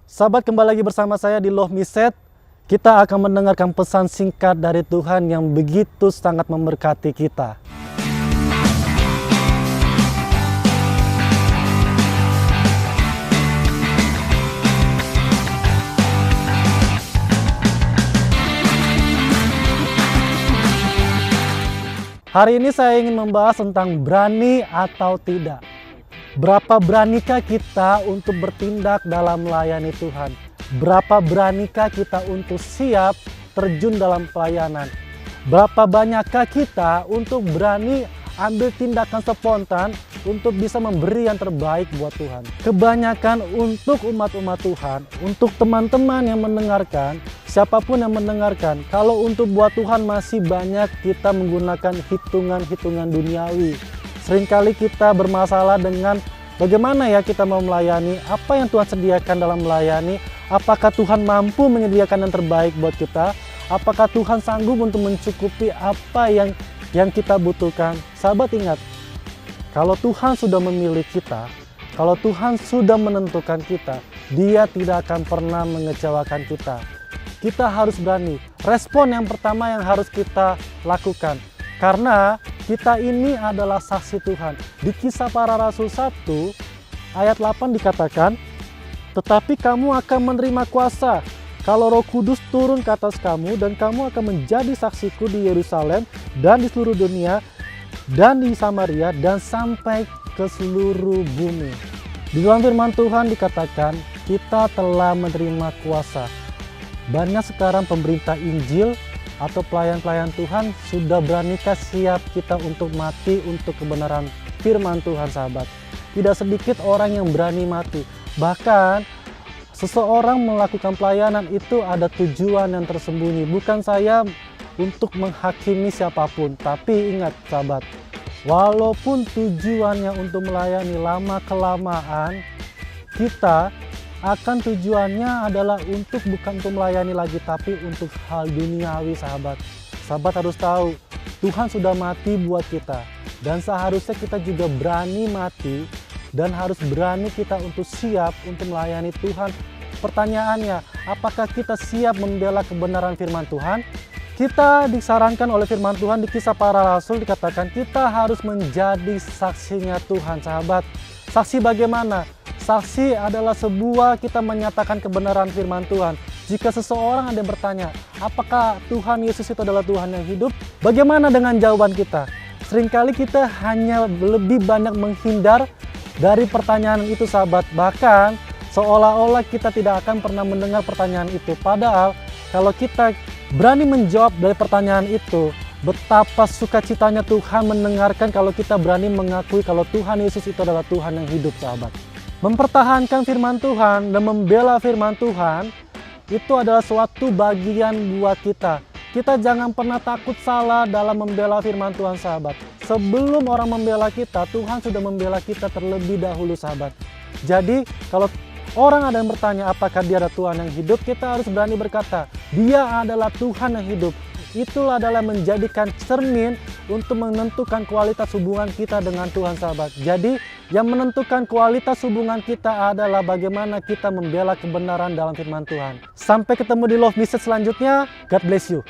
Sahabat, kembali lagi bersama saya di Love Me Set. Kita akan mendengarkan pesan singkat dari Tuhan yang begitu sangat memberkati kita. Hari ini saya ingin membahas tentang berani atau tidak. Berapa beranikah kita untuk bertindak dalam melayani Tuhan? Berapa beranikah kita untuk siap terjun dalam pelayanan? Berapa banyakkah kita untuk berani ambil tindakan spontan untuk bisa memberi yang terbaik buat Tuhan? Kebanyakan untuk umat-umat Tuhan, untuk teman-teman yang mendengarkan, siapapun yang mendengarkan, kalau untuk buat Tuhan masih banyak kita menggunakan hitungan-hitungan duniawi. Seringkali kita bermasalah dengan bagaimana ya kita mau melayani, apa yang Tuhan sediakan dalam melayani, apakah Tuhan mampu menyediakan yang terbaik buat kita, apakah Tuhan sanggup untuk mencukupi apa yang kita butuhkan. Sahabat, ingat, kalau Tuhan sudah memilih kita, kalau Tuhan sudah menentukan kita, Dia tidak akan pernah mengecewakan kita. Kita harus berani. Respon yang pertama yang harus kita lakukan, karena kita ini adalah saksi Tuhan. Di Kisah Para Rasul 1 ayat 8 dikatakan, tetapi kamu akan menerima kuasa kalau Roh Kudus turun ke atas kamu, dan kamu akan menjadi saksiku di Yerusalem dan di seluruh dunia dan di Samaria dan sampai ke seluruh bumi. Di dalam firman Tuhan dikatakan kita telah menerima kuasa. Banyak sekarang pemberita Injil atau pelayan-pelayan Tuhan sudah beranikah siap kita untuk mati untuk kebenaran firman Tuhan, sahabat. Tidak sedikit orang yang berani mati. Bahkan seseorang melakukan pelayanan itu ada tujuan yang tersembunyi. Bukan saya untuk menghakimi siapapun, tapi ingat sahabat, walaupun tujuannya untuk melayani, lama-kelamaan kita akan tujuannya adalah bukan untuk melayani lagi, tapi untuk hal duniawi, sahabat. Sahabat harus tahu, Tuhan sudah mati buat kita. Dan seharusnya kita juga berani mati, dan harus berani kita untuk siap untuk melayani Tuhan. Pertanyaannya, apakah kita siap membela kebenaran firman Tuhan? Kita disarankan oleh firman Tuhan di Kisah Para Rasul dikatakan kita harus menjadi saksinya Tuhan, sahabat. Saksi bagaimana? Saksi adalah sebuah kita menyatakan kebenaran firman Tuhan. Jika seseorang ada yang bertanya, apakah Tuhan Yesus itu adalah Tuhan yang hidup? Bagaimana dengan jawaban kita? Seringkali kita hanya lebih banyak menghindar dari pertanyaan itu, sahabat. Bahkan seolah-olah kita tidak akan pernah mendengar pertanyaan itu. Padahal kalau kita berani menjawab dari pertanyaan itu, betapa sukacitanya Tuhan mendengarkan kalau kita berani mengakui kalau Tuhan Yesus itu adalah Tuhan yang hidup, sahabat. Mempertahankan firman Tuhan dan membela firman Tuhan itu adalah suatu bagian buat kita. Kita jangan pernah takut salah dalam membela firman Tuhan, sahabat. Sebelum orang membela kita, Tuhan sudah membela kita terlebih dahulu, sahabat. Jadi kalau orang ada yang bertanya apakah Dia adalah Tuhan yang hidup, kita harus berani berkata, Dia adalah Tuhan yang hidup. Itulah adalah menjadikan cermin untuk menentukan kualitas hubungan kita dengan Tuhan, sahabat. Jadi yang menentukan kualitas hubungan kita adalah bagaimana kita membela kebenaran dalam firman Tuhan. Sampai ketemu di Love Me Set selanjutnya. God bless you.